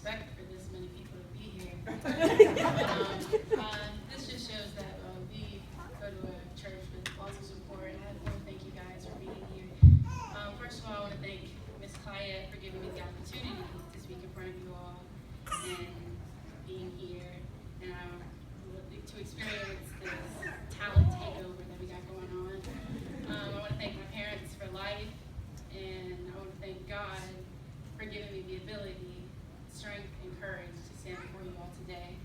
expect for this many people to be here. This just shows that we go to a church with lots of support, and I want to thank you guys for being here. First of all, I want to thank Ms. Clayette for giving me the opportunity to speak in front of you all and being here, and to experience this talent takeover that we got going on. I want to thank my parents for life, and I want to thank God for giving me the ability, strength, and courage to stand before you all today.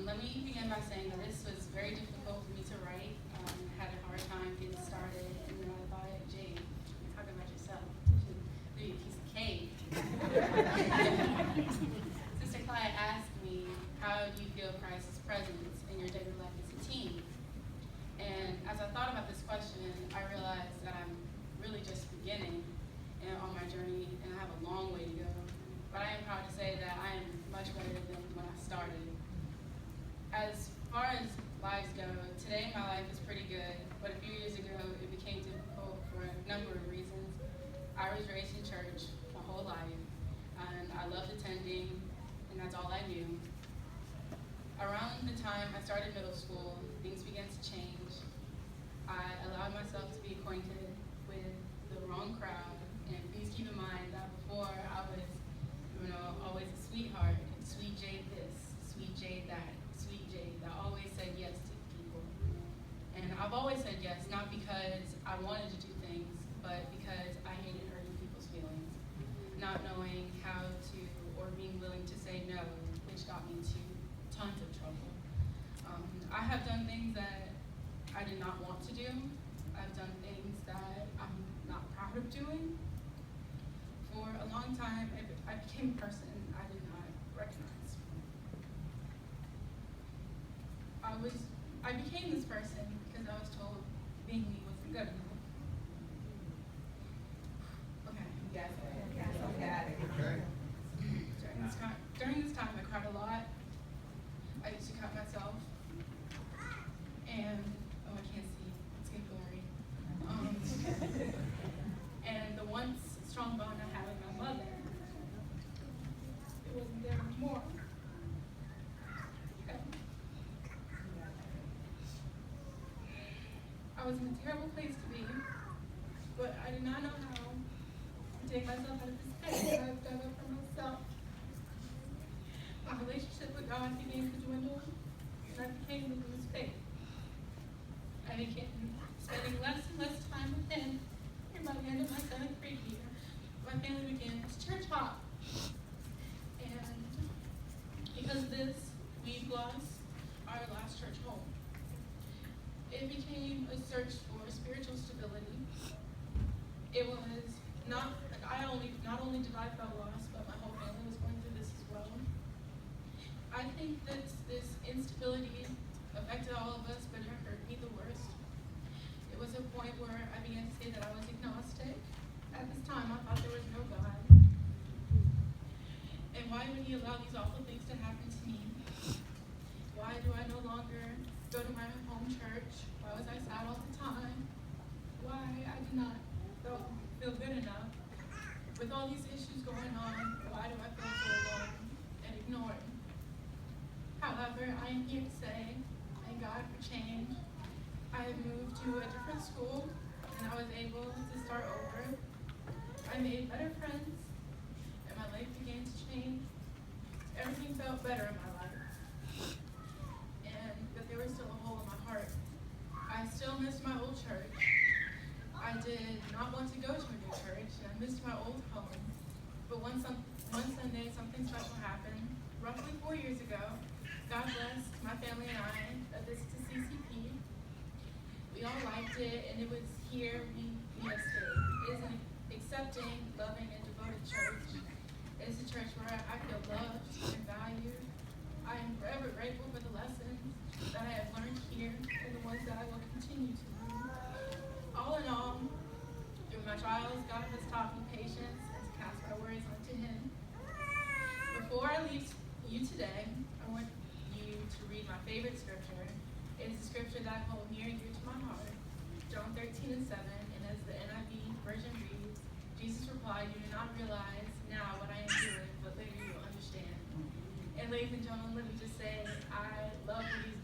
Let me begin by saying that this was very difficult for me to write. I had a hard time getting started, and then I thought, Jade, you're talking about yourself. You should do a piece of cake. Sister Clyde asked me, how do you feel Christ's presence in your daily life as a teen? And as I thought about this question, I realized that I'm really just beginning on my journey, and I have a long way to go. But I am proud to say that I am much better than when I started. As far as lives go, today my life is pretty good, but a few years ago it became difficult for a number of reasons. I was raised in church my whole life, and I loved attending, and that's all I knew. Around the time I started middle school, things began to change. I allowed myself to be acquainted with the wrong crowd, and please keep in mind that before I was, always a sweetheart, sweet Jade this, sweet Jade that, sweet Jade that always said yes to people. And I've always said yes, not because I wanted to do things, but because I hated hurting people's feelings, not knowing how to, or being willing to say no, which got me into tons of trouble. I have done things that I did not want to do. I've done things that I'm not proud of doing. For a long time, I became a person I did not recognize. I became this person because I was told being me wasn't good enough. Okay. Yes, okay. During this time, I cried a lot. I used to cut myself. And, I can't see. It's getting blurry. And the once strong bond I had with my mother, it wasn't there anymore. Okay. I was in a terrible place to be, but I did not know how to take myself out of this pit that I've dug up for myself. My relationship with God began to dwindle, and I became to lose faith. I began spending less and less time with Him, and by the end of my 7th grade year, my family began to church hop. And because of this, we lost our last church home. It became a search for spiritual stability. It was not only did I feel lost, but my whole family was going through this as well. I think that this instability affected all of us, but it hurt me the worst. It was a point where I began to say that I was agnostic. At this time, I thought there was no God. And why would He allow these awful things to happen to me? Why do I no longer go to my home church? Why was I sad all the time? Why I did not feel good enough? With all these issues going on, why do I feel so alone and ignored? However, I am here to say, thank God for change. I have moved to a different school, and I was able to start over. I made better friends, and my life began to change. Everything felt better in my life. But there was still a hole in my heart. I still missed my old church. I did not want to go to a new church, and I missed my old home. But one Sunday, something special happened. Roughly 4 years ago, God blessed my family and I a visit to CCP. We all liked it, and it was here we have stayed. It is an accepting, loving, and devoted church. It is a church where I feel loved and valued. I am forever grateful for the lessons that I have learned here and the ones that I will continue to learn. All in all, through my trials, God has taught me patience and to cast my worries onto Him. Before I leave you today, I want you to read my favorite scripture. It is a scripture that I hold near and dear to my heart, John 13:7, and as the NIV version reads, Jesus replied, "You do not realize now what I am doing, but later you will understand." ladies and gentlemen, let me just say, I love what he's